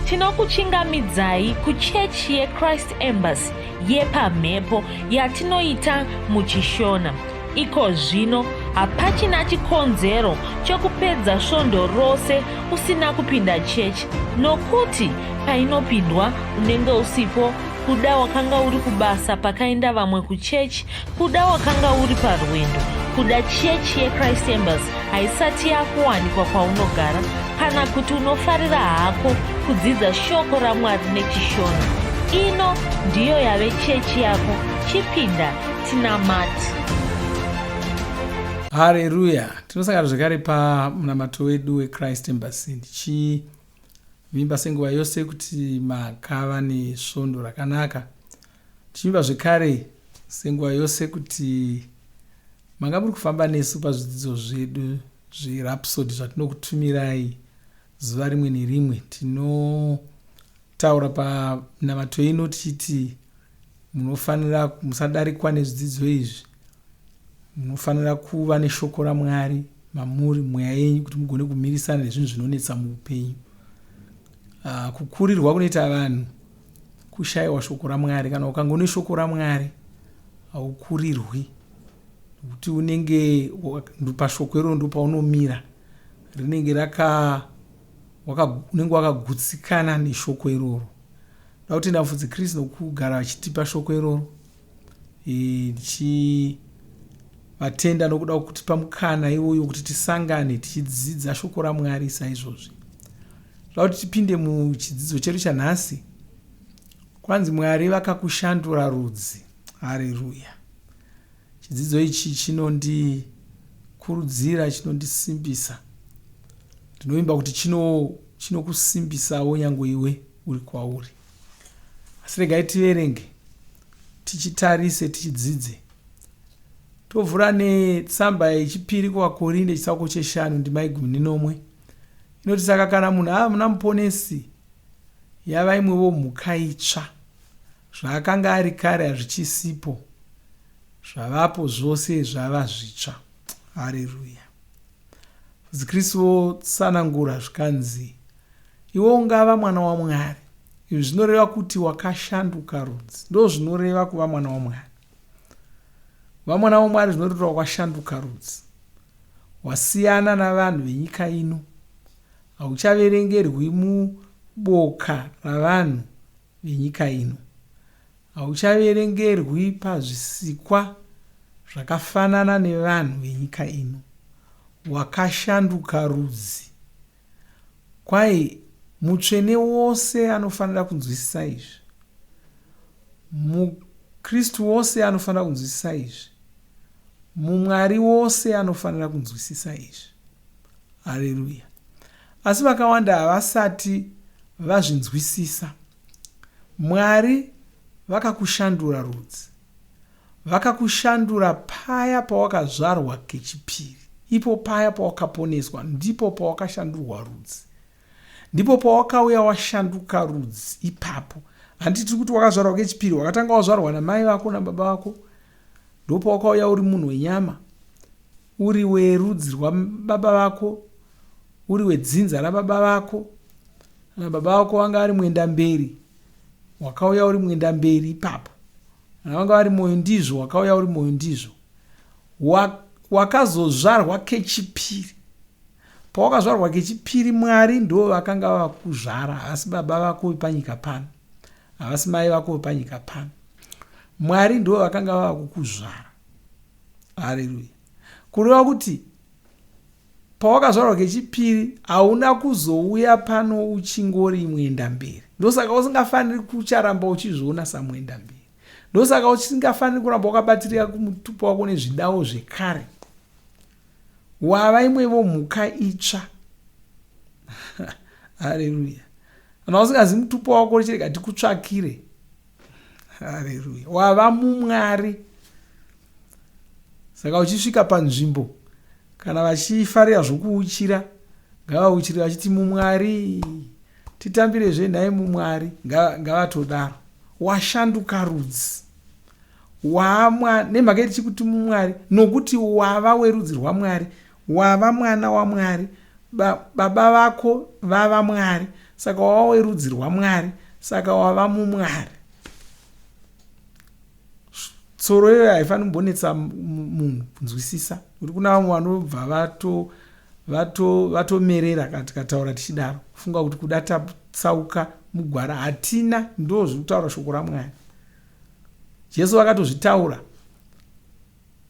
tinokuchingamidzai kuchechi yeChrist Embassy yepamhepo yatinoita muchishona. Iko zvino hapachina chikonzero chokupedza svondo rose usina kupinda chechi, nokuti painopindwa unenge usipo, kuda wakanga uri kubasa pakaenda vamwe kuchechi, kuda wakanga uri parwendo, kuda chechi yeChrist Embassy haisati yakuwanikwa kwaunogara, kana kuti unofarira hako kudzidza shoko raMwari nechishona. Ino ndiyo yave chechi yako. Chipinda tinamati. Haleluya. Tinosangana zvakare pamunamato wedu weChrist Embassy. Ndichivimba senguva yose kuti makava nesvondo rakanaka. Tichivimba zvekare senguva yose kuti manga muri kufamba nesu pazvidzidzo zvedu zverhapsody zvatinokutumirai zuva rimwe nerimwe. Tinotaura pamunamato ino tichiti munofanira musadarikwa nezvidzidzo izvi. Munofanira kuva neshoko raMwari mamuri mweya yenyu kuti mugone kumirisana nezvinhu zvinonetsa muupenyu. Kukurirwa kunoita vanhu kushayiwa shoko raMwari. Kana ukangone shoko raMwari haukurirwi, kuti unenge pashoko iro ndo paunomira, rinenge unenge wakagutsikana neshoko iroro. Ndoda kutenda mufudzi Kristu nokugara achitipa shoko iroro. Vatenda nokuda kutipa mukana iwoyo kuti tisangane tichidzidza shoko raMwari saizvozvi. Ndoda kuti tipinde muchidzidzo chedu chanhasi. Kwanzi Mwari vakakushandura rudzi. Haleluya. Chidzidzo ichi chinondikurudzira, chinondisimbisa. Ndinoimba kuti chinokusimbisawo nyangwe iwe uri kwauri. Asi regai tiverenge, tichitarise, tichidzidze. Tovhura netsamba yechipiri kuvaKorinde chitsauko 5 ndima 11. Inoti saka kana munhu hamuna muponesi, yava imwewo mhuka itsva. Zvaakanga ari kare hazvichisipo, zvavapo zvose zvava zvitsva. Haleluya. Mufudzi Kristu otsanangura zvikanzi iwe ungava mwana waMwari. Izvi zvinoreva kuti wakashanduka rudzi. Ndo zvinoreva kuva mwana waMwari. Kuva mwana waMwari zvinoreva wakashanduka rudzi. Wasiyana navanhu venyika ino. Hauchaverengerwi muboka ravanhu venyika ino. Hauchaverengerwi pazvisikwa zvakafanana nevanhu venyika ino. Wakashanduka rudzi. Kwai mutsvene wose anofanira kunzwisisa izvi. Mukristu wose anofanira kunzwisisa izvi. muMwari wose anofanira kunzwisisa izvi. Haleluya. Asi vakawanda havasati vazvinzwisisa. Mwari vakakushandura rudzi. Vakakushandura paya pawakazvarwa kechipiri. Ipo paya pawakaponeswa, ndipo pawakashandurwa rudzi. Ndipo pawakauya washanduka rudzi ipapo. Handiti kuti wakazvarwa kechipiri, wakatanga wazvarwa namai vako nababa vako. Ndipo wakauya uri munhu wenyama, uri werudzi rwababa vako, uri wedzinza rababa vako. Na baba vako wanga ari mwenda mberi, wakauya uri mwenda mberi ipapo. Na wanga ari moyo ndizvo, wakauya uri moyo ndizvo. Wakazozvarwa kechipiri. Pawakazvarwa kechipiri, Mwari ndo vakanga vakuzvara, havasi baba vako panyika pano, havasi mai vako panyika pano. Mwari ndo vakanga vakukuzvara. Haleluya. Kureva kuti pawakazvarwa kechipiri hauna kuzouya pano uchingori mwenda mberi. Ndosaka usingafaniri kucharamba uchizviona samwenda mberi. Ndosaka usingafaniri kuramba wakabatirika kumutupo wako nezvidawo zvekare. Wava imwevo mhuka itsva. Haleluya. Kana usingazi mutupo wako chirega tikutsvakire. Haleluya. Wava muMwari. Saka uchisvika panzvimbo, kana vachifarira zvokuuchira, ngavauchire vachiti muMwari, titambire zvenhai muMwari, ngavatodaro. Washanduka rudzi. Nemhaka iti kuti muMwari, nokuti wava werudzi rwaMwari, wava mwana waMwari, baba vako vava Mwari. saka wava werudzi rwaMwari, saka wava mumwari. Tsoro iyoyo haifaniri kumbonetsa munhu kunzwisisa, kuti kuna vamwe vanobva vatomerera tikataura tichidaro, kufunga kuti kuda tatsauka mugwara. Hatina, ndo zviri kutaura shoko raMwari. Jesu akatozvitaura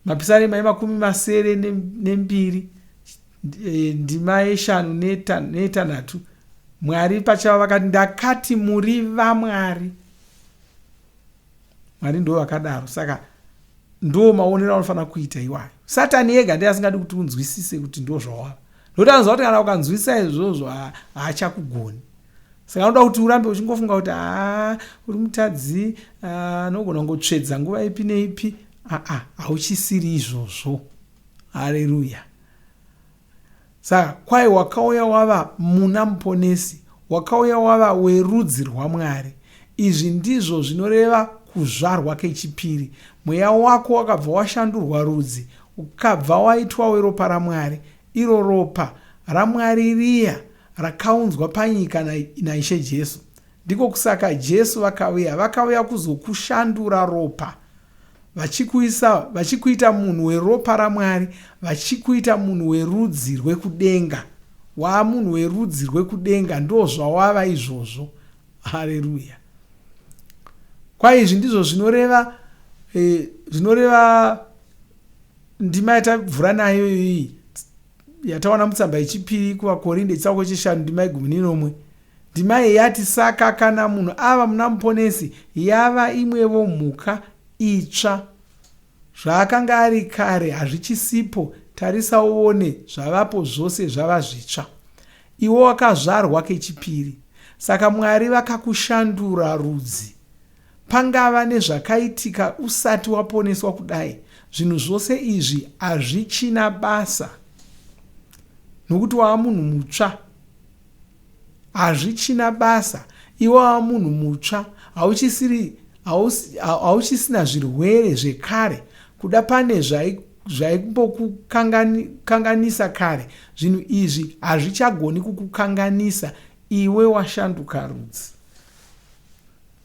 mapisarema e2 ndima 5:6. Mwari pachava vakati, ndakati muri vaMwari. Mwari ndo vakadaro, saka ndo maonero anofanira kuita iwayo. Satani ega ndiye asingadi kuti unzwisise kuti ndo zvawava, nokuti anoziva kuti kana ukanzwisisa izvozvo haachakugoni. Saka anoda kuti urambe uchingofunga kuti uri mutadzi, anogona kungotsvedza nguva ipi neipi. Hauchisiri izvozvo. Haleluya. Saka kwai wakauya wava muna muponesi, wakauya wava werudzi rwaMwari. Izvi ndizvo zvinoreva kuzvarwa kechipiri. Mweya wako wakabva washandurwa rudzi, ukabva waitwa weropa raMwari, iro ropa raMwari riya rakaunzwa panyika naIshe Jesu. Ndiko kusaka Jesu vakauya kuzokushandura ropa, vachikuita munhu weropa raMwari, vachikuita munhu werudzi rwekudenga. Waa munhu werudzi rwekudenga, ndo zvawava izvozvo. Haleluya. Kwai izvi ndizvo zvinoreva ndima yatabvura nayo iyi yatawana mutsamba yechipiri kuvaKorinde chitsauko 5 ndima 11. Ndima iyi yati, saka kana munhu ava muna muponesi, yava imwevo mhuka itsva. Zvaakanga ari kare hazvichisipo, tarisa uone, zvavapo zvose zvava zvitsva. Iwo wakazvarwa kechipiri, saka Mwari vakakushandura rudzi. Pangava nezvakaitika usati waponeswa kudai, zvinhu zvose izvi hazvichina basa, nokuti wava munhu mutsva. Hazvichina basa, iwe wava munhu mutsva, hauchisina zvirwere zvekare, kuda pane zvaimbokukanganisa kare. Zvinhu izvi hazvichagoni kukukanganisa, iwe washanduka rudzi.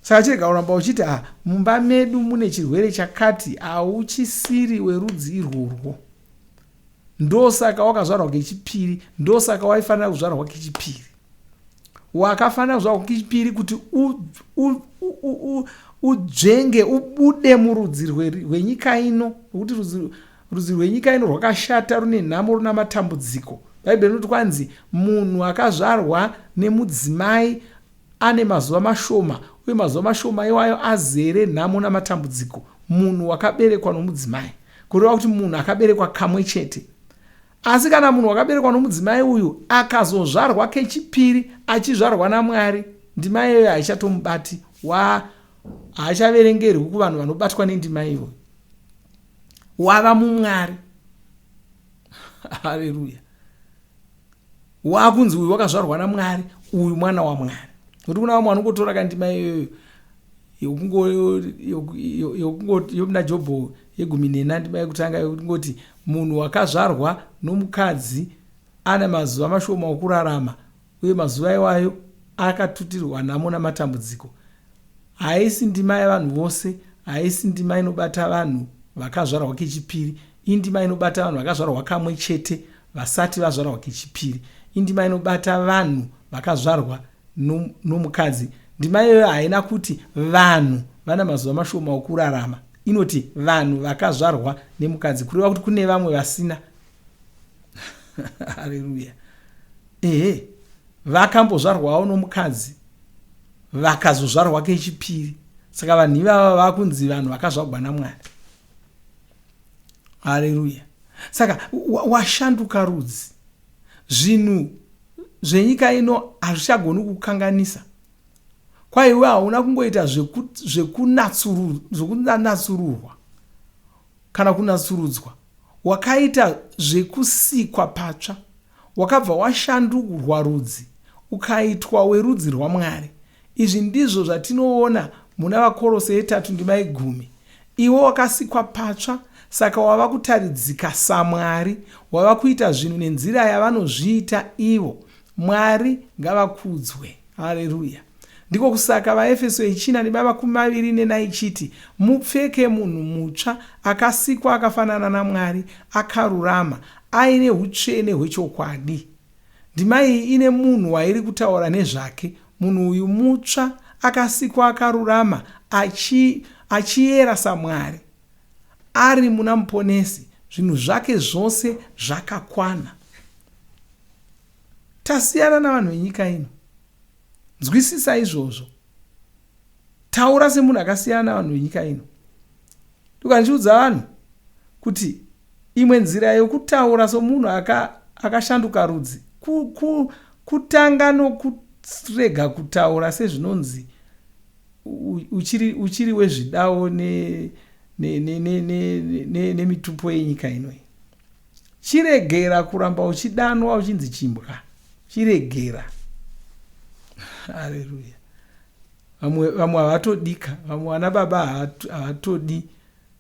Saka chirega kuramba uchiti mumba medu mune chirwere chakati, hauchisiri werudzi irworwo. Ndosaka wakazvarwa kechipiri, ndosaka waifanira kuzvarwa kechipiri. Wakafanira kuzvarwa kechipiri kuti udzvenge, ubude murudzi rwenyika ino, nokuti rudzi rwenyika ino rwakashata, rune nhamo, runa matambudziko. Bhaibheri rinoti kwanzi munhu akazvarwa nemudzimai ane mazuva mashoma, uye mazuva mashoma iwayo azere nhamo namatambudziko. Munhu wakaberekwa nomudzimai, kureva kuti munhu akaberekwa kamwe chete. Asi kana munhu wakaberekwa nomudzimai uyu akazozvarwa kechipiri, achizvarwa naMwari, ndima iyoyo haichatomubati, haachaverengerwi kuvanhu vanobatwa nendima iyoyo. Wava mumwari. Haleluya. Wakunzi uyu wakazvarwa naMwari, uyu mwana waMwari. Kuti kuna vamwe vanongotora kandima iyoyo yomuna Jobho 14 ndima yekutanga yokungoti munhu wakazvarwa nomukadzi ane mazuva mashoma okurarama, uye mazuva iwayo akatutirwa nhamo namatambudziko. Haisi ndima yavanhu vose, haisi ndima inobata vanhu vakazvarwa kechipiri, indima inobata vanhu vakazvarwa kamwe chete vasati vazvarwa kechipiri. Indima inobata vanhu vakazvarwa nomukadzi. Ndima iyoyo haina kuti vanhu vana mazuva mashoma okurarama, inoti vanhu vakazvarwa nemukadzi, kureva kuti kune vamwe vasina. Haleluya. Vakambozvarwawo nomukadzi vakazozvarwa kechipiri, saka vanhu ivava vakunzi vanhu vakazvarwa naMwari. Haleluya. Saka washanduka rudzi. Zvinhu zvenyika ino hazvichagoni kukanganisa. Kwa iwe hauna kungoita zvekunatsururwa kana kunatsurudzwa, wakaita zvekusikwa patsva. Wakabva washandurwa rudzi, ukaitwa werudzi rwaMwari. Izvi ndizvo zvatinoona muna vaKorose 3 ndima 10. Iwe wakasikwa patsva, saka wava kutaridzika saMwari, wava kuita zvinhu nenzira yavanozviita ivo. Mwari ngavakudzwe. Haleluya. Ndiko kusaka vaEfeso 4:24 ichiti mupfeke munhu mutsva akasikwa akafanana naMwari, akarurama, aine utsvene hwechokwadi. Ndima iyi ine munhu wairi kutaura nezvake. Munhu uyu mutsva, akasikwa akarurama, achiyera saMwari, ari muna muponesi, zvinhu zvake zvose zvakakwana. Tasiyana navanhu venyika ino. Nzwisisa izvozvo. Taura semunhu akasiyana navanhu venyika ino. Ndichiudza vanhu kuti imwe nzira yokutaura somunhu akashanduka rudzi, kutanga nokurega kutaura sezvinonzi uchiri wezvidawo nemitupo yenyika ino. Chiregera kuramba uchidanwa uchinzi chimbwa. Chiregera. Haleluya. Vamwe havatodika, vamwe vana baba havatodi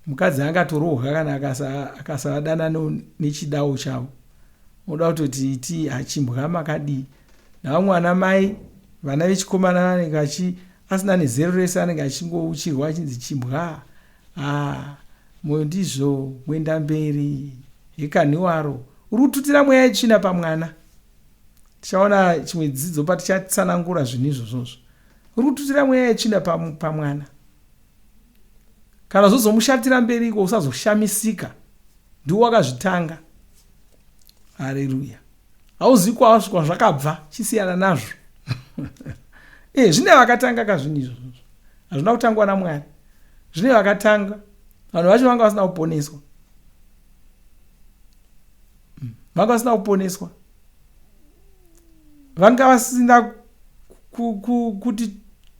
mukadzi angatorohwa kana akasavadana nechidawo chavo. Unoda kutoti iti hachimbwa makadii. Navamwe ana mai, vana vechikomana vanenge asina nezero rese anenge achingouchirwa achinzi chimbwa. Moyo ndizvo mwenda mberi yekanhiwaro. Uri kututira mweya yetsvina pamwana. Tichaona chimwe dzidzo patichatsanangura zvinhu izvozvo. Uri kututira mweya yetsvina pamwana. Kana zvozomushatira mberiko usazoshamisika. Ndiwo wakazvitanga. Haleluya. Hauzivi kwasvika zvakabva chisiyana nazvo. Zvine vakatanga kazvinhu izvozvo. Hazvina kutangwa naMwari. Zvine vakatanga. Vanhu vacho vanga vasina kuponeswa. Vanga vasina kuponeswa. Vanga vasina kuti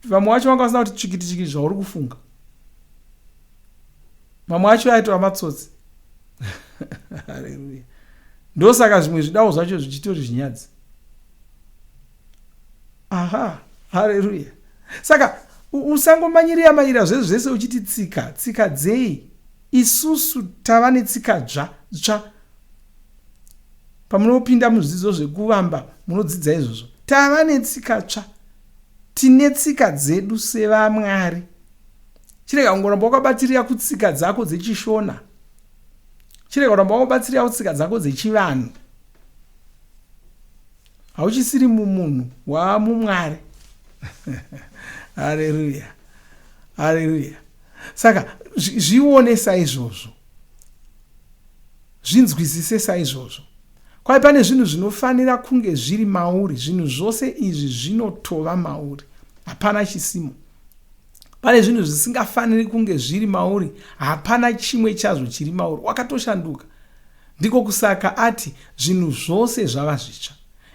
vamwe vacho vanga vasina kuti chikiti zvauri kufunga. Vamwe vacho vaitwa matsotsi. Haleluya. Ndosaka zvimwe zvidawo zvacho zvichitori zvinyadzi. Haleluya. Saka usangomanyira zvese uchiti tsika dzei. Isusu tava netsika dzva. Pamunopinda muzvidzidzo zvekuvamba munodzidza izvozvo. Tava netsika tsva. Tine tsika dzedu sevaMwari. Chirega kungoramba wakabatirira kutsika dzako dzechishona. Chirega kuramba wakabatirira kutsika dzako dzechivanhu. Hauchisiri munhu waMwari. Haleluya. Haleluya. Saka zvione saizvozvo. Zvinzwisise saizvozvo. Kwai pane zvinhu zvinofanira kunge zviri mauri. Zvinhu zvose izvi zvinotova mauri. Hapana chisimo. Pane zvinhu zvisingafaniri kunge zviri mauri. Hapana chimwe chazvo chiri mauri. Wakatoshanduka. Ndiko kusaka ati zvinhu zvose zvava zvitsva.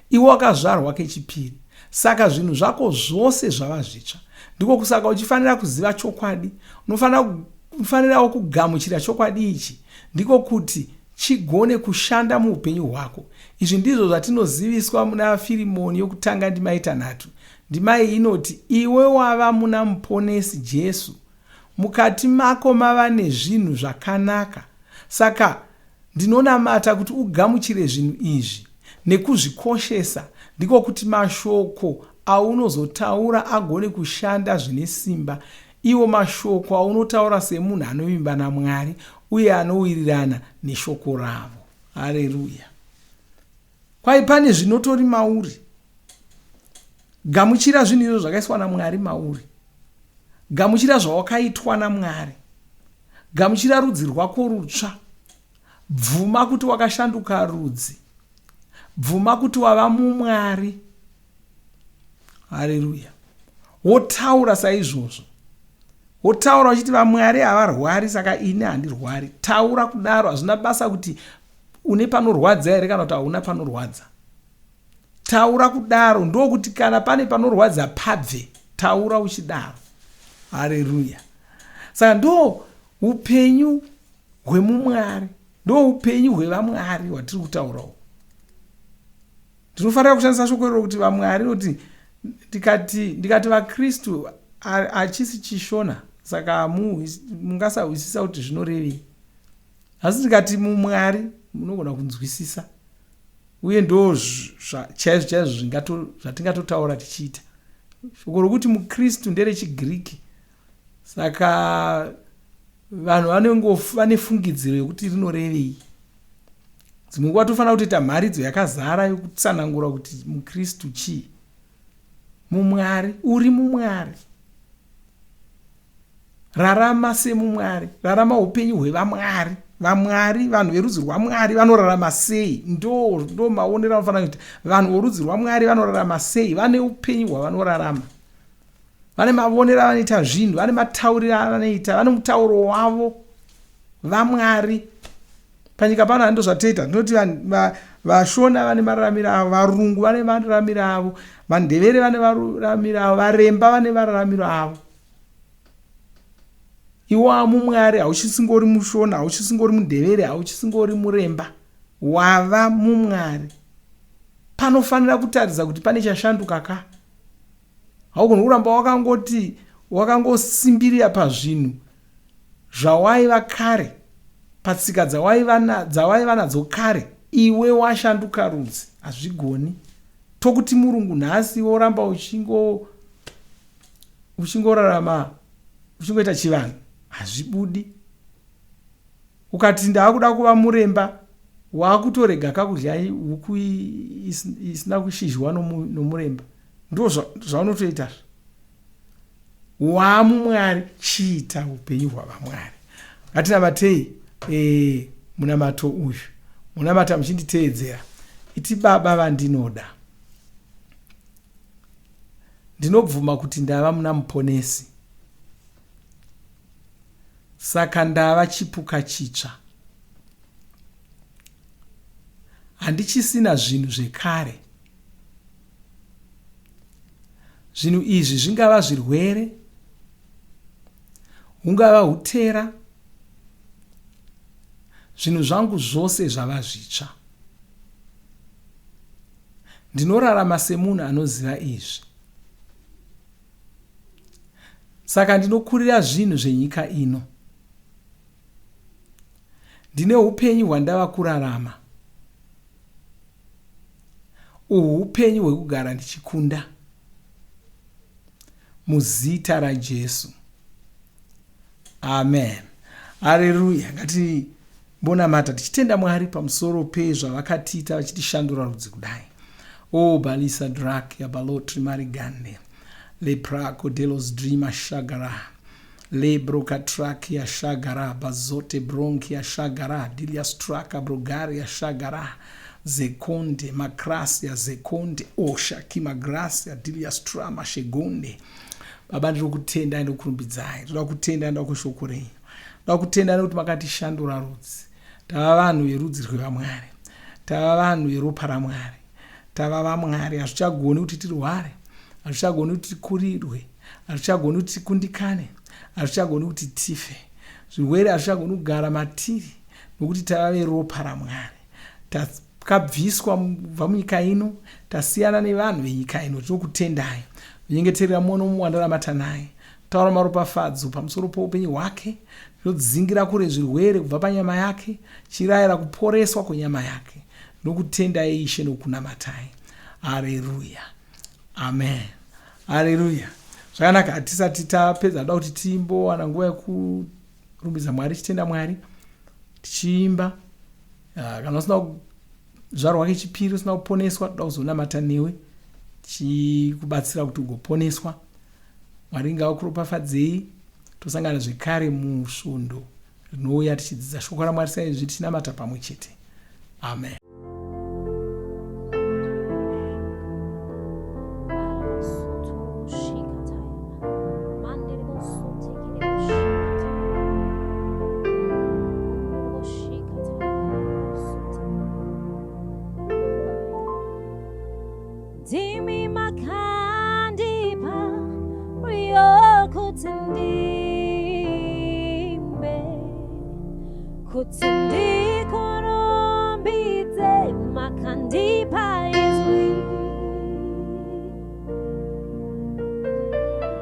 Iwe wakazvarwa kechipiri. Saka zvinhu zvako zvose zvava zvitsva. Ndiko kusaka uchifanira kuziva chokwadi. Unofanirawo kugamuchira chokwadi ichi. Ndiko kuti chigone kushanda muupenyu hwako. Izvi ndizvo zvatinoziviswa muna Firimoni yokutanga ndima 3. Ndima iyi inoti, iwe wava muna muponesi Jesu. Mukati mako mava nezvinhu zvakanaka. Saka ndinonamata kuti ugamuchire zvinhu izvi nekuzvikoshesa. Ndiko kuti mashoko aunozotaura agone kushanda zvine simba. Iwo mashoko aunotaura semunhu anovimba naMwari uye anowirirana neshoko ravo. Haleluya. Kwai pane zvinotori mauri. Gamuchira zvinhu izvo zvakaiswa naMwari mauri. Gamuchira zvawakaitwa naMwari. Gamuchira rudzi rwako rutsva. Bvuma kuti wakashanduka rudzi. Bvuma kuti wava muMwari. Haleluya. Wotaura saizvozvo. Wotaura uchiti vaMwari havarwari saka ini handirwari. Taura kudaro. Hazvina basa kuti une panorwadza here kana kuti hauna panorwadza. Taura kudaro. Ndokuti kana pane panorwadza pabve. Taura uchidaro. Haleluya. Saka ndo upenyu hwemuMwari. Ndo upenyu hwevaMwari hwatiri kutaurawo. Tinofanira kushandisa shoko iro kuti vaMwari noti ndikati vaKristu hachisi chishona. Saka mungasahwisisa kuti zvinorevei. Asi ndikati muMwari munogona kunzwisisa. Uye ndo chaizvo zvatingatotaura tichiita. shoko rokuti mukristu nderechigiriki, saka vanhu vane fungidziro yekuti rinorevei. Dzimwe nguva tofanira kutoita mharidzo yakazara yokutsanangura kuti mukristu chii. Mumwari, uri mumwari, rarama semumwari, rarama upenyu hwevamwari. Vamwari, vanhu verudzi rwamwari vanorarama sei? Ndo maonero anofanira kuti vanhu vorudzi rwamwari vanorarama sei? Vane upenyu hwavanorarama, vane mavonero avanoita zvinhu, vane matauriro avanoita, vane mutauro wavo vamwari. Panyika pano hando zvatoita, ndinoti vashona vane mararamiro avo, varungu vane mararamiro avo, vandevere vane mararamiro avo, varemba vane mararamiro avo. Iwe mumwari hauchisingori mushona, hauchisingori mundevere, hauchisingori muremba, wava mumwari. Panofanira kutaridza kuti pane chashanduka ka. Haugoni kuramba wakangosimbirira pazvinhu zvawaiva kare, patsika dzawaiva nadzo kare. Iwe washanduka rudzi, hazvigoni. Tokuti murungu nhasi woramba uchingorarama uchingoita chivanhu, hazvibudi. Ukati ndaakuda kuva muremba, waakutorega kakudya huku isina kushizhwa nomuremba. Ndo zvaunotoita. Wamumwari, chiita upenyu hwavamwari. Ngatinamatei munamato uyu, munamata muchinditeedzera. Iti Baba vandinoda, ndinobvuma kuti ndava muna muponesi, saka ndava chipuka chitsva. Handichisina zvinhu zvekare. Zvinhu izvi zvingava zvirwere, hungava hutera, zvinhu zvangu zvose zvava zvitsva. Ndinorarama semunhu anoziva izvi, saka ndinokurira zvinhu zvenyika ino. Ndine upenyu hwandava kurarama, uhu upenyu hwekugara ndichikunda. Muzita raJesu, amen. Haleluya. Ngatimbonamata tichitenda Mwari pamusoro pezvavakatiita vachitishandura rudzi kudai. Balisa drak yabalotri marigande leprako delos dreama shagara lebroka trak ya shagara bazote bronki ya shagara dilia straka brogari ya shagara zekonde makrasia zekonde osha kimagrasia dilia strama shegonde. Baba, ndiri kutenda ndokurumbidzai, ndiri kutenda ndokushoko renyu, ndiri kutenda nokuti makatishandura rudzi. Tava vanhu verudzi rwevamwari, tava vanhu veropa raMwari, tava vamwari. Hazvichagoni kuti tirware, hazvichagoni kuti tikurirwe, hazvichagoni kuti tikundikane, hazvichagoni kuti tife. Zvirwere hazvichagoni kugara matiri, nokuti tava veropa raMwari. Takabviswa kubva munyika ino, tasiyana nevanhu venyika ino. Tinokutendai. Nyengeterera muono muwandaramata naye, taura maropafadzo pamusoro poupenyu hwake. Tinodzingira kure zvirwere kubva panyama yake, chirayira kuporeswa kwenyama yake. Nokutendai Ishe nokunamatai. Haleluya, amen. Haleluya. Zvakanaka, hatisati tapedza ndoda kuti timbowana nguva yekurumbidza Mwari, tichitenda Mwari tichiimba. Kana usina kuzvarwa kechipiri, usina kuponeswa, toda kuzonamata newe chikubatsira kuti ugoponeswa. Mwari ngavakuropafadzei. Tosangana zvekare musvondo rinouya tichidzidza shoko raMwari saizvi tichinamata pamwe chete. Amen. Dimi makandipa Rio kutindimbe Kutindi korombidze makandipa izwi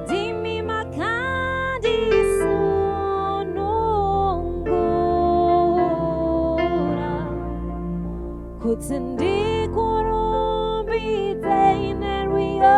Dimi makandisonongora Kutindi korombidze inerio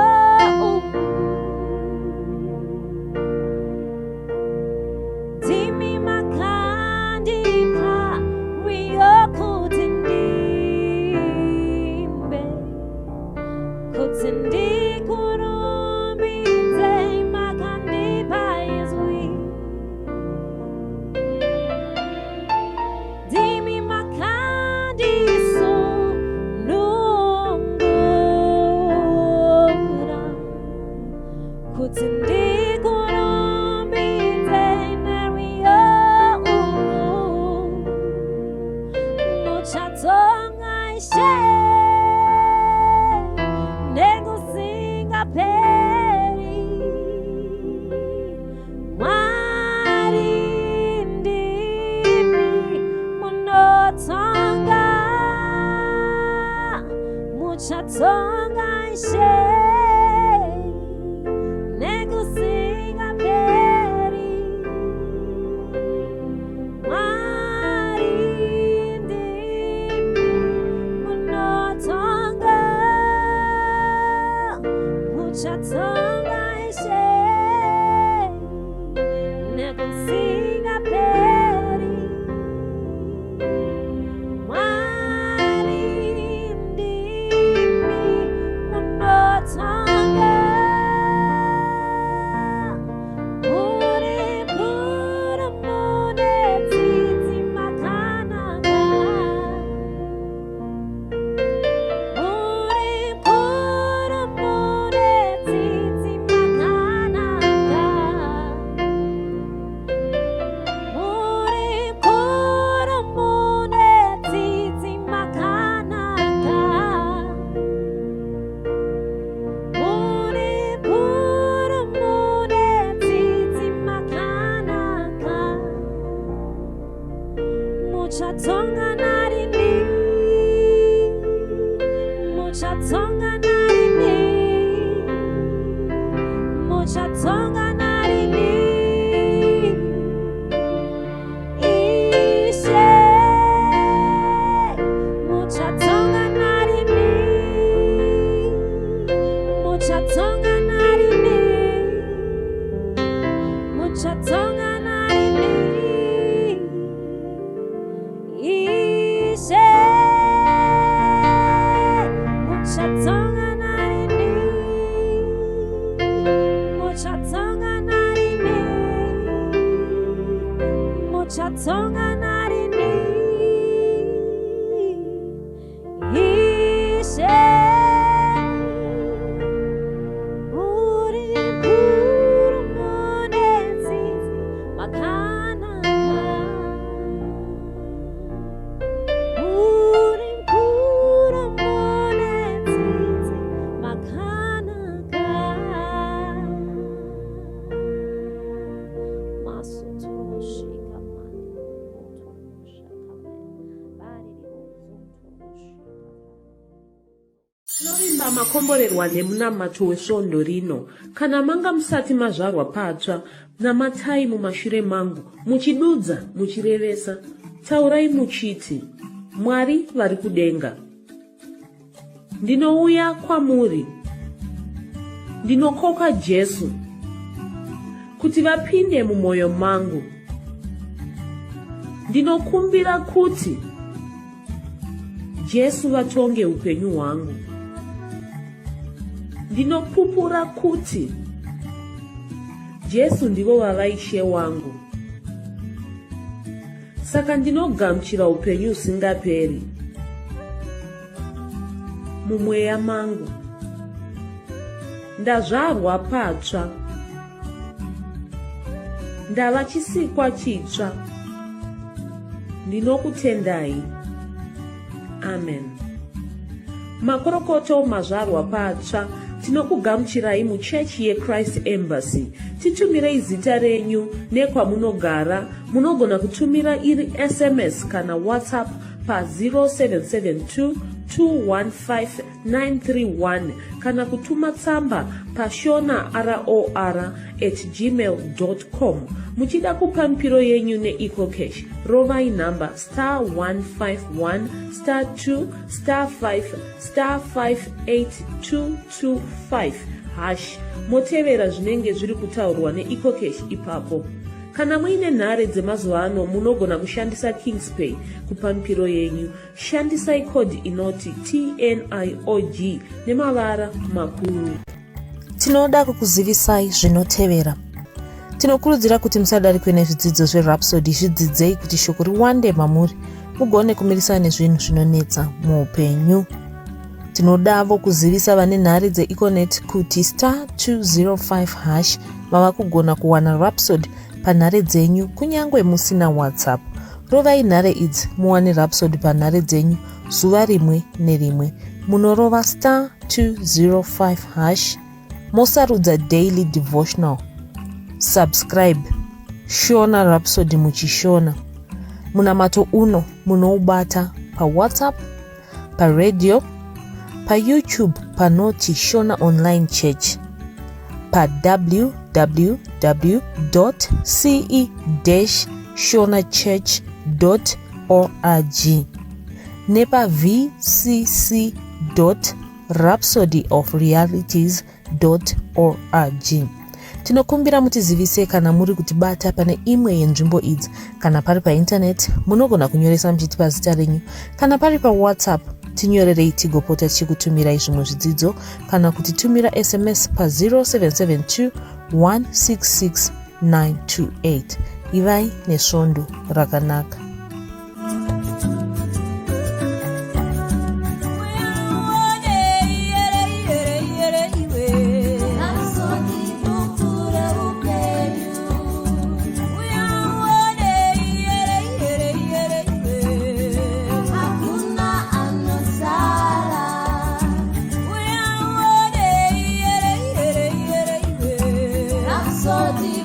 kuti ndikurumbidze nariyo muchatonga Ishe nekusingaperi Mwari ndimi munotonga muchatonga Ishe nekusingaperi Mwari ndimi munotonga muchatonga Ishe nekusingaperi Mwari ndimi munotonga muri kuru mune tsitsi makanaka muri kuru mune tsitsi makanaka muri kuru mune tsitsi makanaka muri kuru mune tsitsi makanaka muchatonga narini muchatonga narini muchatonga narini Ishe muchatonga narini muchatonga narini muchatonga narini Ishe muchatonga narini muchatonga narini muchatonga narini Ishe uri kuru mune tsitsi makanaka uri kuru mune tsitsi makanaka masotoshika mani otoshaka bari Tinovimba makomborerwa nemunamato wesvondo rino. Kana manga musati mazvarwa patsva, namatai mumashure mangu, muchidudza, muchirevesa, taurai muchiti, Mwari vari kudenga, ndinouya kwamuri, ndinokoka Jesu, kuti vapinde mumwoyo mangu. Ndinokumbira kuti Jesu vatonge upenyu hwangu. Ndinopupura kuti Jesu ndivo vavaishe wangu. Saka ndinogamuchira upenyu usingaperi mumweya mangu. Ndazvarwa patsva, ndava chisikwa chitsva. Ndinokutendai. Amen. Makorokoto mazvarwa patsva, tinokugamuchirai muchechi yeChrist Embassy. Titumirei zita renyu nekwamunogara. Munogona kutumira iri SMS kana WhatsApp pa 0772 215 kana kutuma tsamba pa shona@gmail.com. Muchida kupa mpiro yenyu neEcocash, rovai namba *151*2*5*58225 motevera zvinenge zviri kutaurwa neEcocash ipapo. Kana muine nhare dzemazuva ano, munogona kushandisa KingsPay kupa mpiro yenyu. Shandisai kodhi inoti TNIOG nemavara makuru. Tinoda kukuzivisai zvinotevera. Tinokurudzira kuti musadarikwe nezvidzidzo zveRhapsody. Zvidzidzei kuti shoko riwande mamuri, mugone kumirisana nezvinhu zvinonetsa muupenyu. Tinodavo kuzivisa vane nhare dzeEconet kuti *205# vava kugona kuwana Rhapsody panhare dzenyu kunyangwe musina WhatsApp. Rovai nhare idzi muwane Rhapsody panhare dzenyu zuva rimwe nerimwe. Munorova *205#, mosarudza daily devotional, subscribe, shona Rhapsody muchishona. Munamato uno munoubata paWhatsApp, paradio, paYouTube panoti Shona Online Church, www.ce-shonachurch.org nepa vcc.rhapsodyofrealities.org. Tinokumbira mutizivise kana muri kutibata pane imwe yenzvimbo idzi. Kana pari paintaneti munogona kunyoresa muchitipa zita renyu. Kana pari paWhatsApp tinyorerei tigopota tichikutumirai zvimwe zvidzidzo, kana kutitumira SMS pa 0772 166 928. Ivai nesvondo rakanaka. Rhapsody,